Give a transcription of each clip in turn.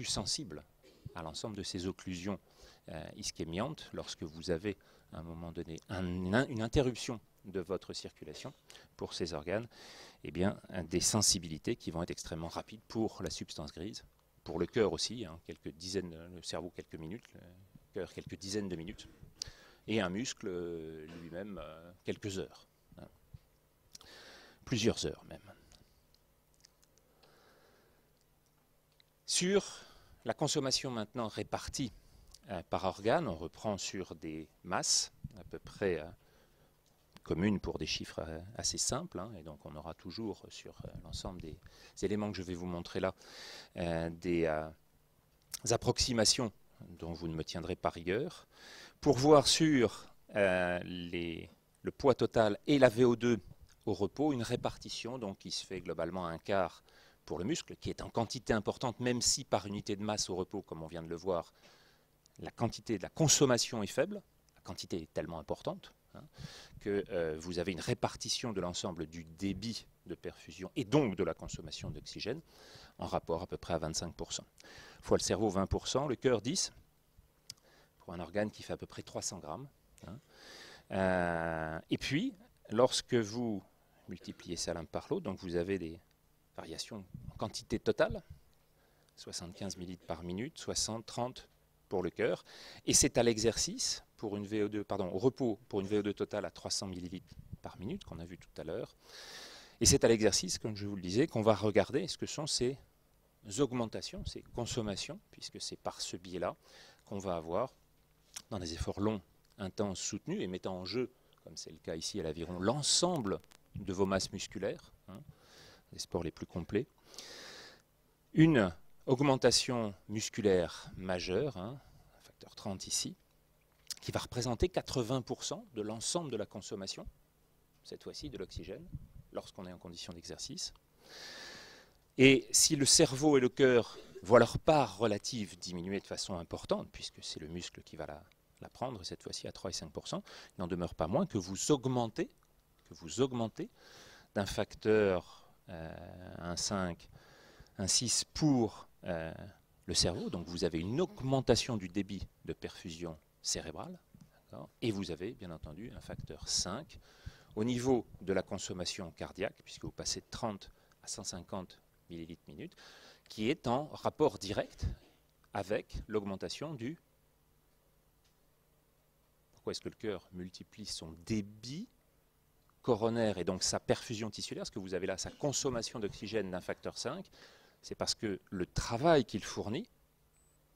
plus sensible à l'ensemble de ces occlusions ischémiantes lorsque vous avez à un moment donné une interruption de votre circulation pour ces organes, eh bien, des sensibilités qui vont être extrêmement rapides pour la substance grise, pour le cœur aussi, hein, quelques dizaines, le cerveau quelques minutes, le cœur quelques dizaines de minutes, et un muscle lui-même quelques heures, hein, plusieurs heures même. Sur la consommation maintenant répartie par organe, on reprend sur des masses à peu près communes pour des chiffres assez simples, hein, et donc on aura toujours sur l'ensemble des éléments que je vais vous montrer là des approximations dont vous ne me tiendrez pas rigueur. Pour voir sur le poids total et la VO2 au repos, une répartition donc, qui se fait globalement un quart pour le muscle, qui est en quantité importante, même si par unité de masse au repos, comme on vient de le voir, la quantité de la consommation est faible, la quantité est tellement importante, hein, que vous avez une répartition de l'ensemble du débit de perfusion et donc de la consommation d'oxygène en rapport à peu près à 25%. Fois le cerveau 20%, le cœur 10%, pour un organe qui fait à peu près 300 grammes. Hein. Et puis, lorsque vous multipliez ça l'un par l'autre, donc vous avez des variations en quantité totale, 75 millilitres par minute, 60, 30 pour le cœur, et c'est à l'exercice, pour une VO2, pardon, au repos, pour une VO2 totale à 300 millilitres par minute, qu'on a vu tout à l'heure, et c'est à l'exercice, comme je vous le disais, qu'on va regarder ce que sont ces augmentations, ces consommations, puisque c'est par ce biais-là qu'on va avoir, dans des efforts longs, intenses, soutenus, et mettant en jeu, comme c'est le cas ici à l'aviron, l'ensemble de vos masses musculaires, hein, les sports les plus complets, une augmentation musculaire majeure, hein, facteur 30 ici, qui va représenter 80% de l'ensemble de la consommation, cette fois-ci de l'oxygène, lorsqu'on est en condition d'exercice. Et si le cerveau et le cœur voient leur part relative diminuer de façon importante, puisque c'est le muscle qui va la prendre, cette fois-ci à 3 et 5%, il n'en demeure pas moins que vous augmentez d'un facteur 1,5, 1,6 pour le cerveau. Donc vous avez une augmentation du débit de perfusion cérébrale, et vous avez bien entendu un facteur 5 au niveau de la consommation cardiaque, puisque vous passez de 30 à 150 millilitres minute, qui est en rapport direct avec l'augmentation du... Pourquoi est-ce que le cœur multiplie son débit coronaire et donc sa perfusion tissulaire? Ce que vous avez là, sa consommation d'oxygène d'un facteur 5, c'est parce que le travail qu'il fournit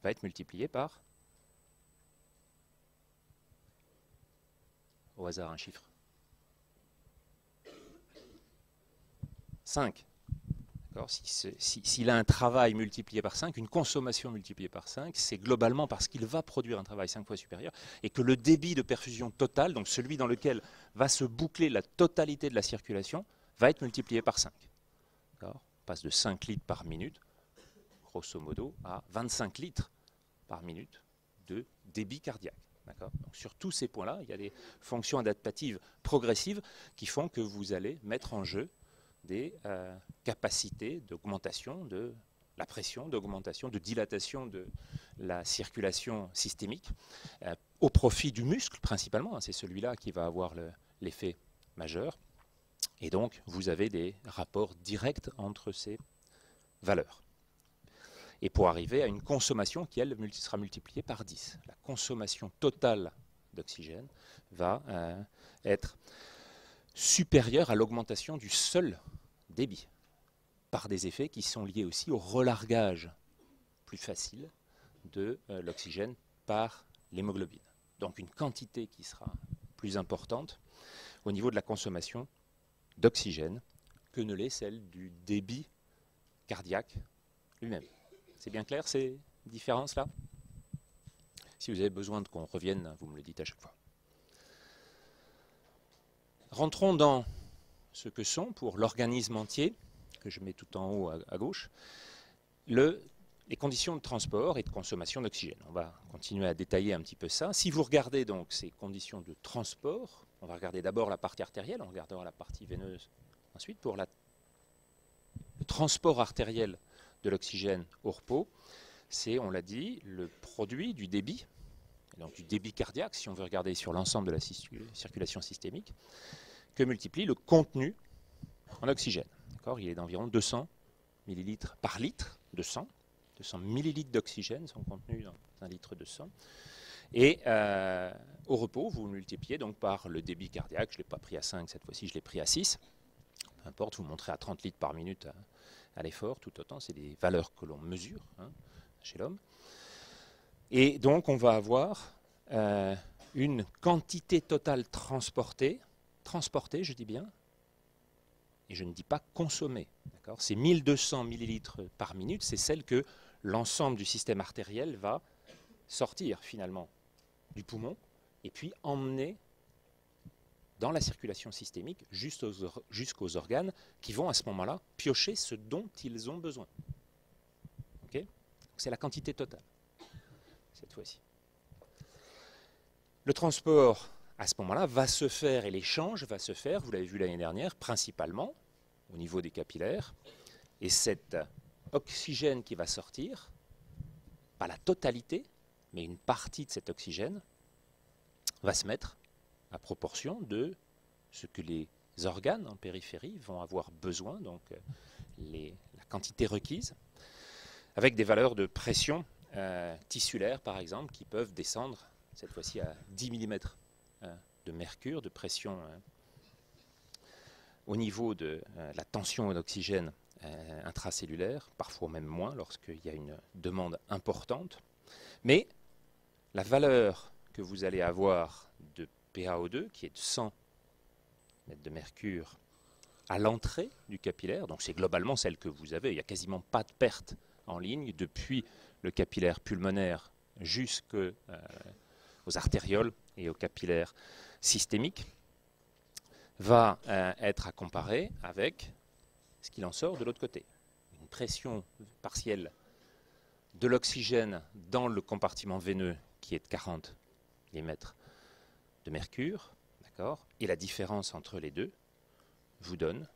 va être multiplié par, au hasard un chiffre, 5. S'il a un travail multiplié par 5, une consommation multipliée par 5, c'est globalement parce qu'il va produire un travail 5 fois supérieur et que le débit de perfusion total, donc celui dans lequel va se boucler la totalité de la circulation, va être multiplié par 5. On passe de 5 litres par minute, grosso modo, à 25 litres par minute de débit cardiaque. Donc sur tous ces points-là, il y a des fonctions adaptatives progressives qui font que vous allez mettre en jeu des capacités d'augmentation de la pression, d'augmentation, de dilatation de la circulation systémique au profit du muscle principalement, hein, c'est celui-là qui va avoir l'effet majeur. Et donc vous avez des rapports directs entre ces valeurs. Et pour arriver à une consommation qui, elle, sera multipliée par 10. La consommation totale d'oxygène va être supérieure à l'augmentation du seul débit, par des effets qui sont liés aussi au relargage plus facile de l'oxygène par l'hémoglobine. Donc une quantité qui sera plus importante au niveau de la consommation d'oxygène que ne l'est celle du débit cardiaque lui-même. C'est bien clair ces différences-là? Si vous avez besoin qu'on revienne, vous me le dites à chaque fois. Rentrons dans ce que sont, pour l'organisme entier, que je mets tout en haut à gauche, les conditions de transport et de consommation d'oxygène. On va continuer à détailler un petit peu ça. Si vous regardez donc ces conditions de transport, on va regarder d'abord la partie artérielle, on regardera la partie veineuse ensuite. Pour le transport artériel de l'oxygène au repos, c'est, on l'a dit, le produit du débit, donc du débit cardiaque, si on veut regarder sur l'ensemble de la circulation systémique, que multiplie le contenu en oxygène. Il est d'environ 200 millilitres par litre de sang. 200 millilitres d'oxygène sont contenus dans un litre de sang. Et au repos, vous multipliez donc par le débit cardiaque. Je ne l'ai pas pris à 5 cette fois-ci, je l'ai pris à 6. Peu importe, vous montrez à 30 litres par minute à l'effort, tout autant. C'est des valeurs que l'on mesure chez l'homme. Et donc, on va avoir une quantité totale transportée, je dis bien, et je ne dis pas consommée. C'est 1200 millilitres par minute, c'est celle que l'ensemble du système artériel va sortir finalement du poumon et puis emmener dans la circulation systémique jusqu'aux organes qui vont à ce moment-là piocher ce dont ils ont besoin. Okay, c'est la quantité totale, cette fois-ci. Le transport, à ce moment-là, va se faire, et l'échange va se faire, vous l'avez vu l'année dernière, principalement au niveau des capillaires. Et cet oxygène qui va sortir, pas la totalité, mais une partie de cet oxygène, va se mettre à proportion de ce que les organes en périphérie vont avoir besoin, donc la quantité requise, avec des valeurs de pression tissulaire, par exemple, qui peuvent descendre, cette fois-ci à 10 mm de mercure, de pression au niveau de la tension en oxygène intracellulaire, parfois même moins lorsqu'il y a une demande importante. Mais la valeur que vous allez avoir de PaO2, qui est de 100 mètres de mercure à l'entrée du capillaire, donc c'est globalement celle que vous avez, il n'y a quasiment pas de perte en ligne depuis le capillaire pulmonaire jusqu'aux artérioles et aux capillaires systémiques, va être à comparer avec ce qu'il en sort de l'autre côté. Une pression partielle de l'oxygène dans le compartiment veineux qui est de 40 mm de mercure, et la différence entre les deux vous donne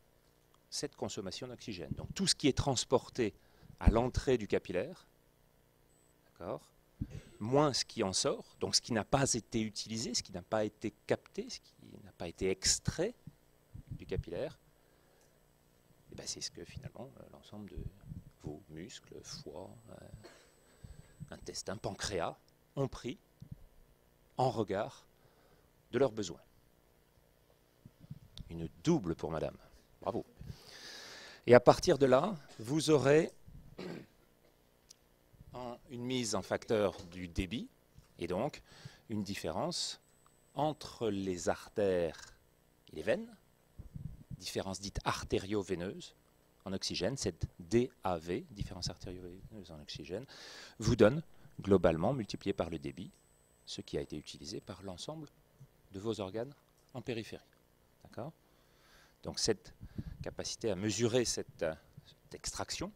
cette consommation d'oxygène. Donc tout ce qui est transporté à l'entrée du capillaire, moins ce qui en sort, donc ce qui n'a pas été utilisé, ce qui n'a pas été capté, ce qui n'a pas été extrait du capillaire, et ben c'est ce que finalement l'ensemble de vos muscles, foie, intestin, pancréas ont pris en regard de leurs besoins. Une double pour madame. Bravo. Et à partir de là, vous aurez une mise en facteur du débit et donc une différence entre les artères et les veines, différence dite artério-veineuse en oxygène, cette DAV, différence artério-veineuse en oxygène, vous donne globalement, multiplié par le débit, ce qui a été utilisé par l'ensemble de vos organes en périphérie. D'accord ? Donc cette capacité à mesurer cette extraction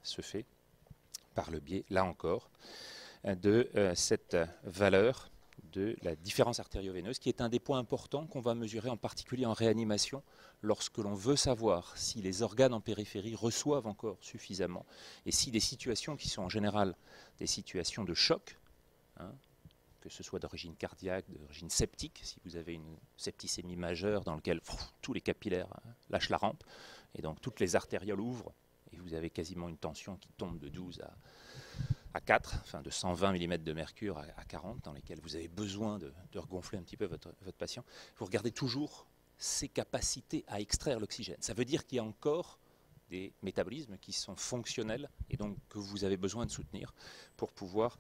se fait par le biais, là encore, de cette valeur de la différence artério-veineuse, qui est un des points importants qu'on va mesurer en particulier en réanimation, lorsque l'on veut savoir si les organes en périphérie reçoivent encore suffisamment, et si des situations qui sont en général des situations de choc, que ce soit d'origine cardiaque, d'origine septique, si vous avez une septicémie majeure dans laquelle tous les capillaires lâchent la rampe, et donc toutes les artérioles ouvrent, et vous avez quasiment une tension qui tombe de 12 à 4, enfin de 120 mm de mercure à 40, dans lesquelles vous avez besoin de regonfler un petit peu votre patient, vous regardez toujours ses capacités à extraire l'oxygène. Ça veut dire qu'il y a encore des métabolismes qui sont fonctionnels, et donc que vous avez besoin de soutenir pour pouvoir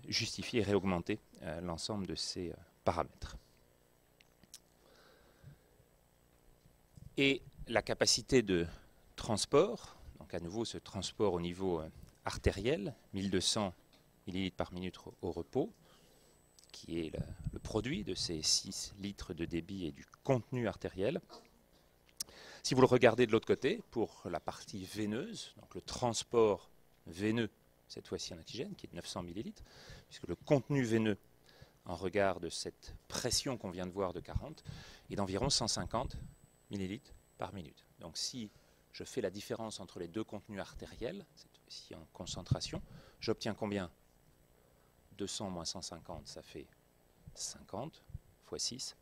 justifier et réaugmenter l'ensemble de ces paramètres. Et la capacité de transport, donc à nouveau ce transport au niveau artériel, 1200 ml par minute au repos, qui est le produit de ces 6 litres de débit et du contenu artériel. Si vous le regardez de l'autre côté, pour la partie veineuse, donc le transport veineux, cette fois-ci en oxygène, qui est de 900 ml, puisque le contenu veineux, en regard de cette pression qu'on vient de voir de 40, est d'environ 150 ml par minute. Donc si je fais la différence entre les deux contenus artériels, cette ici en concentration. J'obtiens combien? 200 moins 150, ça fait 50 fois 6.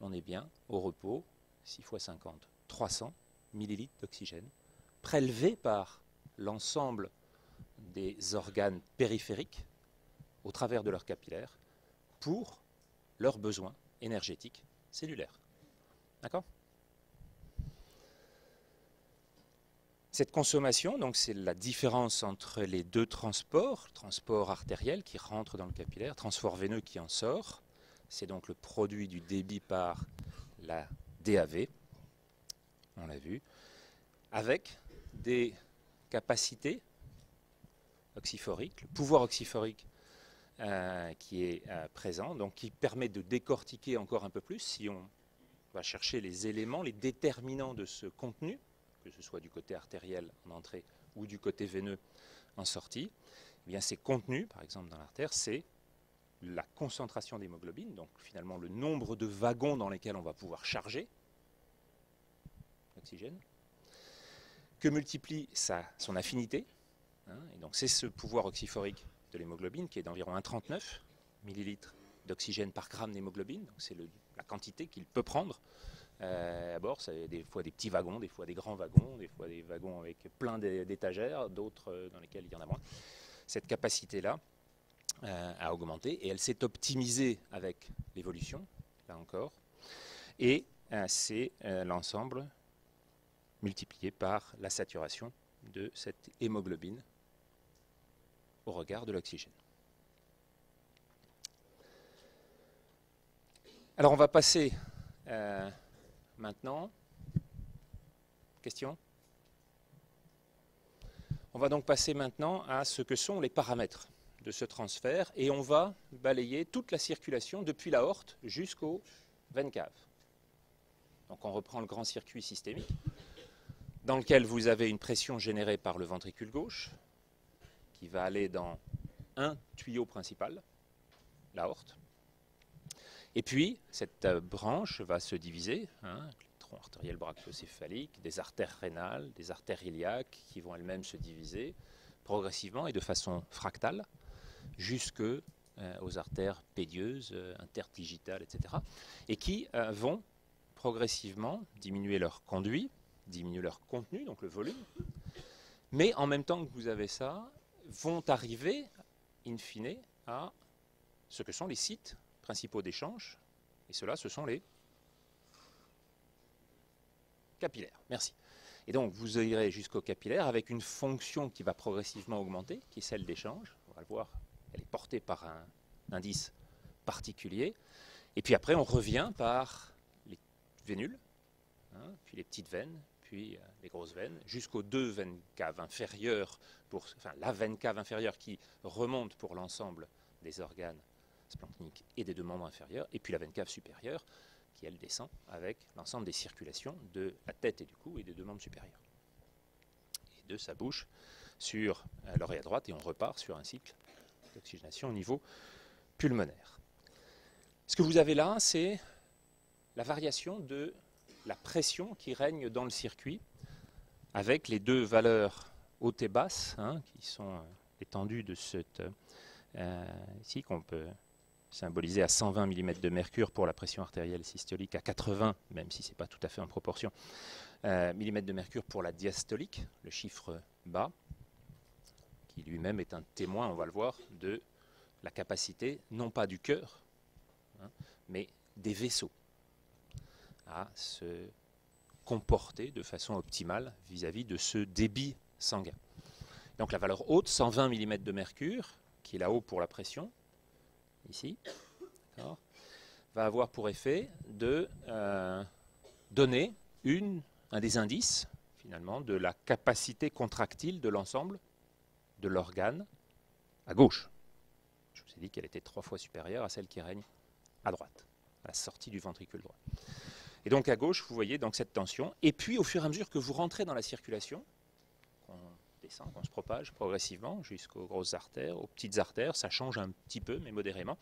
On est bien au repos, 6 fois 50, 300 millilitres d'oxygène, prélevés par l'ensemble des organes périphériques au travers de leurs capillaires pour leurs besoins énergétiques cellulaires. D'accord? Cette consommation, donc c'est la différence entre les deux transports, le transport artériel qui rentre dans le capillaire, transport veineux qui en sort. C'est donc le produit du débit par la DAV, on l'a vu, avec des capacités oxyphoriques, le pouvoir oxyphorique qui est présent, donc qui permet de décortiquer encore un peu plus si on va chercher les éléments, les déterminants de ce contenu, que ce soit du côté artériel en entrée ou du côté veineux en sortie. Eh bien, ces contenus, par exemple dans l'artère, c'est la concentration d'hémoglobine, donc finalement le nombre de wagons dans lesquels on va pouvoir charger l'oxygène, que multiplie son affinité, et donc c'est ce pouvoir oxyphorique de l'hémoglobine qui est d'environ 1,39 millilitres d'oxygène par gramme d'hémoglobine, donc c'est la quantité qu'il peut prendre. À bord, c'est des fois des petits wagons, des fois des grands wagons, des fois des wagons avec plein d'étagères, d'autres dans lesquels il y en a moins. Cette capacité-là a augmenté et elle s'est optimisée avec l'évolution, là encore, et c'est l'ensemble multiplié par la saturation de cette hémoglobine au regard de l'oxygène. Alors on va passer maintenant, question? On va donc passer maintenant à ce que sont les paramètres de ce transfert et on va balayer toute la circulation depuis l'aorte jusqu'aux veines caves. Donc on reprend le grand circuit systémique dans lequel vous avez une pression générée par le ventricule gauche qui va aller dans un tuyau principal, l'aorte. Et puis, cette branche va se diviser, le tronc artériel brachiocéphalique, des artères rénales, des artères iliaques qui vont elles-mêmes se diviser progressivement et de façon fractale jusqu'aux artères pédieuses, interdigitales, etc. et qui vont progressivement diminuer leur conduit, diminuer leur contenu, donc le volume, mais en même temps que vous avez ça, vont arriver, in fine, à ce que sont les sites principaux d'échange, et cela, ce sont les capillaires. Merci. Et donc, vous irez jusqu'au capillaire avec une fonction qui va progressivement augmenter, qui est celle d'échange. On va le voir, elle est portée par un indice particulier. Et puis après, on revient par les vénules, puis les petites veines, puis les grosses veines, jusqu'aux deux veines caves inférieures, la veine cave inférieure qui remonte pour l'ensemble des organes splanchniques et des deux membres inférieurs, et puis la veine cave supérieure qui, elle, descend avec l'ensemble des circulations de la tête et du cou et des deux membres supérieurs. Et de sa bouche sur l'oreille à droite, et on repart sur un cycle d'oxygénation au niveau pulmonaire. Ce que vous avez là, c'est la variation de la pression qui règne dans le circuit, avec les deux valeurs haute et basse, qui sont étendues de cette ici, qu'on peut symboliser à 120 mm de mercure pour la pression artérielle systolique, à 80, même si ce n'est pas tout à fait en proportion, mm de mercure pour la diastolique, le chiffre bas, qui lui-même est un témoin, on va le voir, de la capacité, non pas du cœur, mais des vaisseaux, à se comporter de façon optimale vis-à-vis de ce débit sanguin. Donc la valeur haute, 120 mm de mercure, qui est là-haut pour la pression, ici, va avoir pour effet de donner un des indices, finalement, de la capacité contractile de l'ensemble de l'organe à gauche. Je vous ai dit qu'elle était 3 fois supérieure à celle qui règne à droite, à la sortie du ventricule droit. Et donc à gauche, vous voyez donc cette tension. Et puis au fur et à mesure que vous rentrez dans la circulation, on descend, on se propage progressivement jusqu'aux grosses artères, aux petites artères, ça change un petit peu, mais modérément.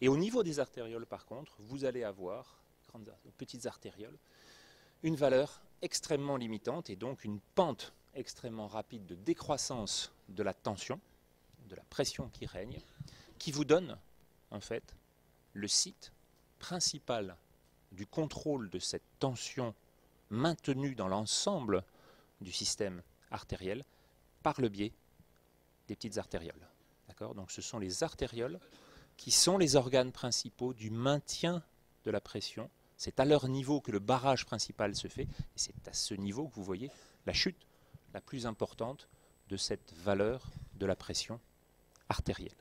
Et au niveau des artérioles, par contre, vous allez avoir, petites artérioles, une valeur extrêmement limitante et donc une pente extrêmement rapide de décroissance de la tension, de la pression qui règne, qui vous donne en fait le site principal du contrôle de cette tension maintenue dans l'ensemble du système artériel par le biais des petites artérioles. D'accord ? Donc ce sont les artérioles qui sont les organes principaux du maintien de la pression. C'est à leur niveau que le barrage principal se fait, et c'est à ce niveau que vous voyez la chute la plus importante de cette valeur de la pression artérielle.